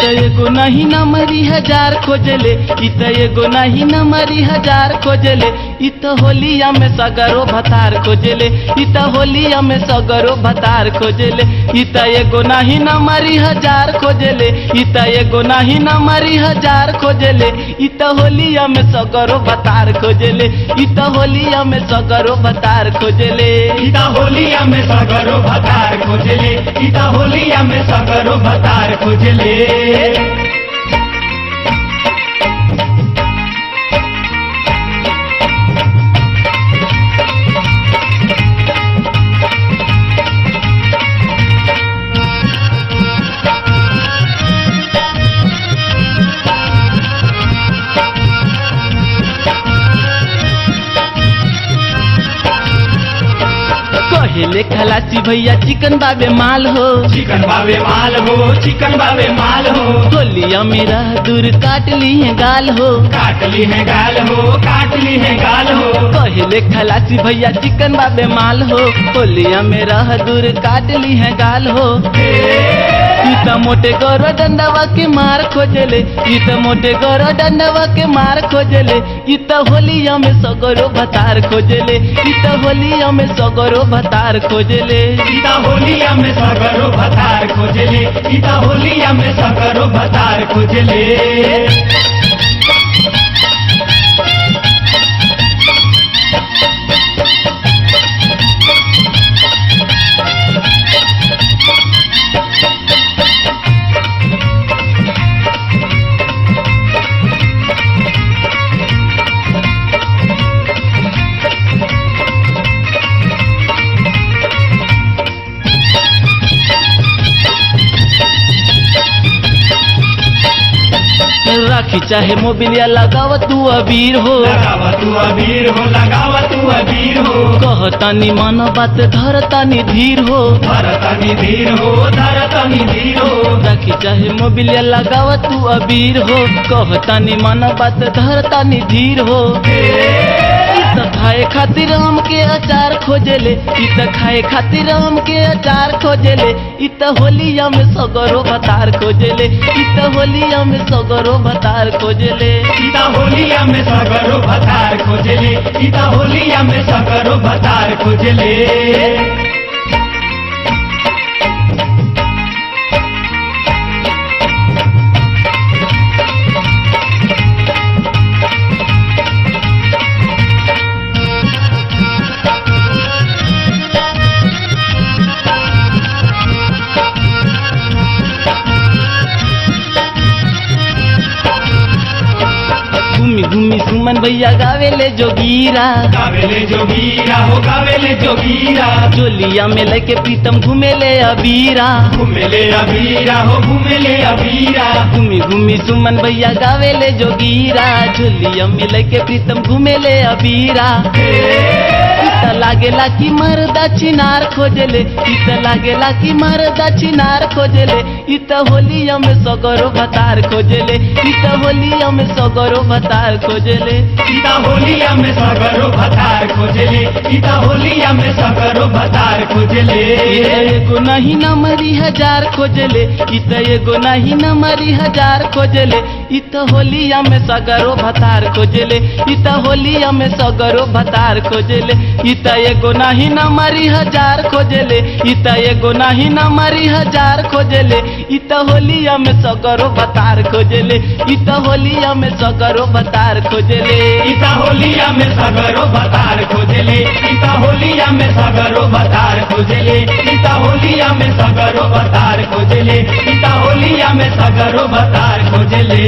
एगो नहीं नमरी हजार खोजले, इत एगो नहीं नमरी हजार खोजले, इत होलिया में सगरो भतार खोजले, इत होलिया में सगरो भतार खोजले, इत एगो नहीं नमरी हजार खोजले, इत एगो नहीं नमरी हजार खोजले, इत होलिया में सगरो भतार खोजले, इत होलिया में सगरो भतार खोजले, इत होलिया में सगरो भतार खोजले, इत होलिया में सगरो भतार खोजले। कहेले खलासी भैया चिकन बाबे माल हो, चिकन बाबे माल हो, चिकन बाबे माल हो, होलिया मेरा दूर काट ली है गाल हो, काट ली है गाल हो, काट ली है गाल हो। कहेले खलासी भैया चिकन बाबे माल हो, होलिया मेरा दूर काट ली है गाल हो, इत मोटे गौर डंडवा के मार खोजले, इत मोटे गौर डंडवा के मार खोजले, इत होलिया में सगरो भतार खोजले, इत होलिया में सगरो भतार खोजले, इत होलिया में सगरो भतार खोजले, इत होलिया में सगरो भतार खोजले। राखी चाहे मोबिलिया लगाव तू अबीर हो, लगावा तू अबीर हो, लगावा तू अबीर हो, कहतानी मन बात धरतानी धीर हो, धरतानी धीर हो, धरतानी धीर हो। राखी चाहे मोबिलिया लगाव तू अबीर हो, कहतानी मन बात धरतानी धीर हो, इत खाए खातिर आम के अचार खोजले, इत खाए खातिर आम के अचार खोजले, इत होलिया में सगरो भतार खोजले, इत होलिया में सगरो भतार खोजले, इत होलिया में सगरो भतार खोजले, इत होलिया में सगरो भतार खोजले। घूमी घूमी सुमन भैया गावेले जोगीरा, गावेले जोगीरा हो, गावेले जोगीरा, चोलिया में लेके प्रीतम घूमेले अबीरा, घूमेले अबीरा हो, घूमेले अबीरा, घूमी घूमी सुमन भैया गावेले जोगीरा, चोलिया में लेके प्रीतम घूमेले अबीरा, इत लागेला कि मर्दा चिनार खोजले, इत लागेला कि मर्दा चिनार खोजले, इत होलिया में सगरो भतार खोजले, इत होलिया में सगरो भतार खोजले, इत होलिया में सगरो भतार खोजले, इत होलिया में सगरो भतार खोजले। एगो नहीं नमरी हजार खोजले, इत एगो नहीं नमरी हजार खोजले, इत होलिया में सगरो भतार खोजले, इत होलिया में सगरो भतार खोजले, इत एगो नहीं नमरी हजार खोजले, इत एगो नहीं नमरी हजार खोजले, इत होलिया में सगरो भतार खोजले, इत होलिया में सगरो भतार खोजले, इत होलिया में सगरो भतार खोजले, इत होलिया में सगरो भतार खोजले, इत होलिया में सगरो भतार खोजले, इत होलिया में सगरो भतार खोजले।